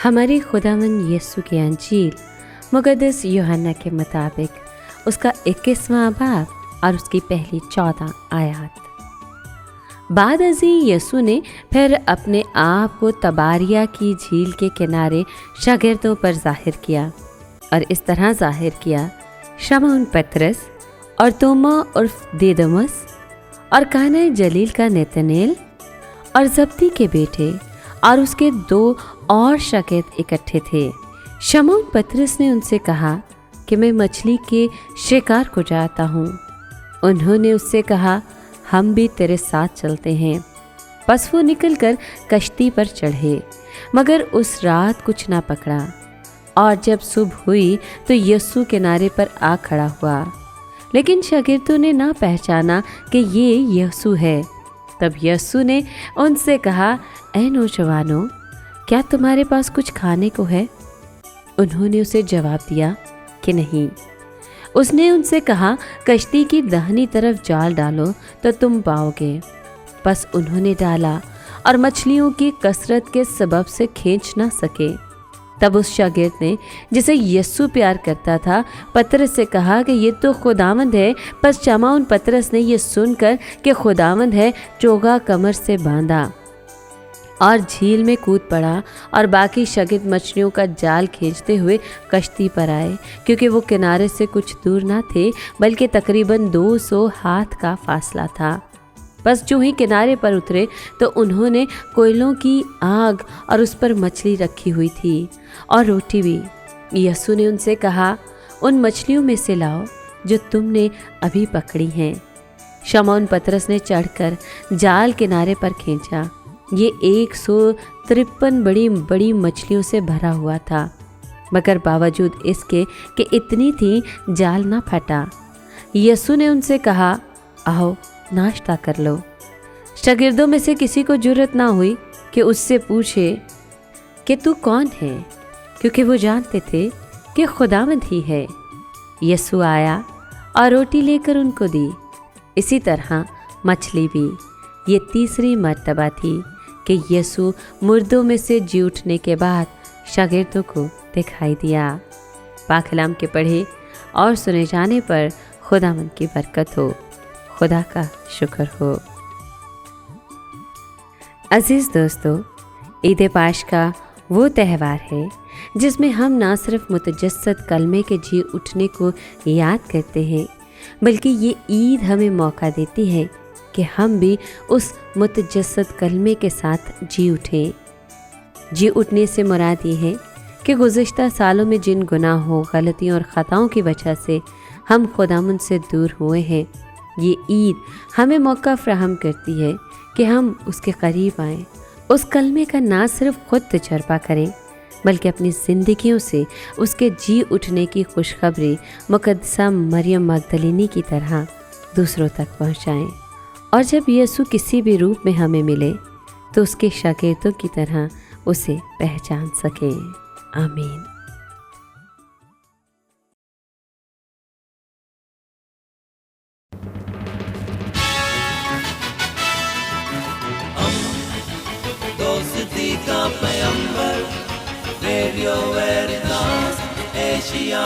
हमारे खुदावंद यीशु की अंजील मुक़द्दस यूहन्ना के मुताबिक उसका 21वां बाब और उसकी पहली 14 आयत। बाद अज़ी यीशु ने फिर अपने आप को तबारिया की झील के किनारे शागिर्दों पर ज़ाहिर किया और इस तरह ज़ाहिर किया, शमौन पतरस और तोमा उर्फ दिदुमुस और काना जलील का नतनेल और जब्दी के बेटे और उसके 2 और शागिर्द इकट्ठे थे। शमौन पतरस ने उनसे कहा कि मैं मछली के शिकार को जाता हूँ। उन्होंने उससे कहा, हम भी तेरे साथ चलते हैं। बस वो निकलकर कश्ती पर चढ़े, मगर उस रात कुछ ना पकड़ा। और जब सुबह हुई तो यीशु किनारे पर आ खड़ा हुआ, लेकिन शागिर्दों ने ना पहचाना कि ये यीशु है। तब यीशु ने उनसे कहा, ऐ नौजवानों, क्या तुम्हारे पास कुछ खाने को है? उन्होंने उसे जवाब दिया कि नहीं। उसने उनसे कहा, कश्ती की दाहिनी तरफ जाल डालो तो तुम पाओगे। बस उन्होंने डाला और मछलियों की कसरत के सबब से खींच ना सके। तब उस शागिर्द ने, जिसे यीशु प्यार करता था, पतरस से कहा कि ये तो खुदावंद है। पर शमौन पतरस ने ये सुनकर कि खुदावंद है, चोगा कमर से बांधा और झील में कूद पड़ा। और बाकी शागिर्द मछलियों का जाल खींचते हुए कश्ती पर आए, क्योंकि वो किनारे से कुछ दूर ना थे, बल्कि तकरीबन 200 हाथ का फासला था। बस जो ही किनारे पर उतरे तो उन्होंने कोयलों की आग और उस पर मछली रखी हुई थी और रोटी भी। यीशु ने उनसे कहा, उन मछलियों में से लाओ जो तुमने अभी पकड़ी हैं। शमौन पतरस ने चढ़कर जाल किनारे पर खींचा। ये 153 बड़ी बड़ी मछलियों से भरा हुआ था, मगर बावजूद इसके कि इतनी थी, जाल ना फटा। यीशु ने उनसे कहा, आओ नाश्ता कर लो। शागिर्दों में से किसी को जुर्रत ना हुई कि उससे पूछे कि तू कौन है, क्योंकि वो जानते थे कि खुदावंद ही है। यीशु आया और रोटी लेकर उनको दी। इसी तरह मछली भी। ये तीसरी मर्तबा थी कि यीशु मुर्दों में से जी उठने के बाद शागिर्दों को दिखाई दिया। पाक कलाम के पढ़े और सुने जाने पर खुदावंद की बरकत हो। खुदा का शुक्र हो। अजीज़ दोस्तों, ईद पाश का वो त्यौहार है जिसमें हम ना सिर्फ मुतजस्सद कलमे के जी उठने को याद करते हैं, बल्कि ये ईद हमें मौका देती है कि हम भी उस मुतजस्सद कलमे के साथ जी उठें। जी उठने से मुराद ये है कि गुज़िश्ता सालों में जिन गुनाहों, गलतियों और ख़ताओं की वजह से हम खुदावंद से दूर हुए हैं, ये ईद हमें मौका फ्राहम करती है कि हम उसके करीब आएँ, उस कलमे का ना सिर्फ खुद तजर्बा करें, बल्कि अपनी ज़िंदगियों से उसके जी उठने की खुशखबरी मुक़द्दसा मरियम मगदलिनी की तरह दूसरों तक पहुँचाएँ। और जब यीशु किसी भी रूप में हमें मिले तो उसके शागिर्दों की तरह उसे पहचान सकें। आमीन। दोस्ती का पैगंबर, रेडियो वेरितास एशिया।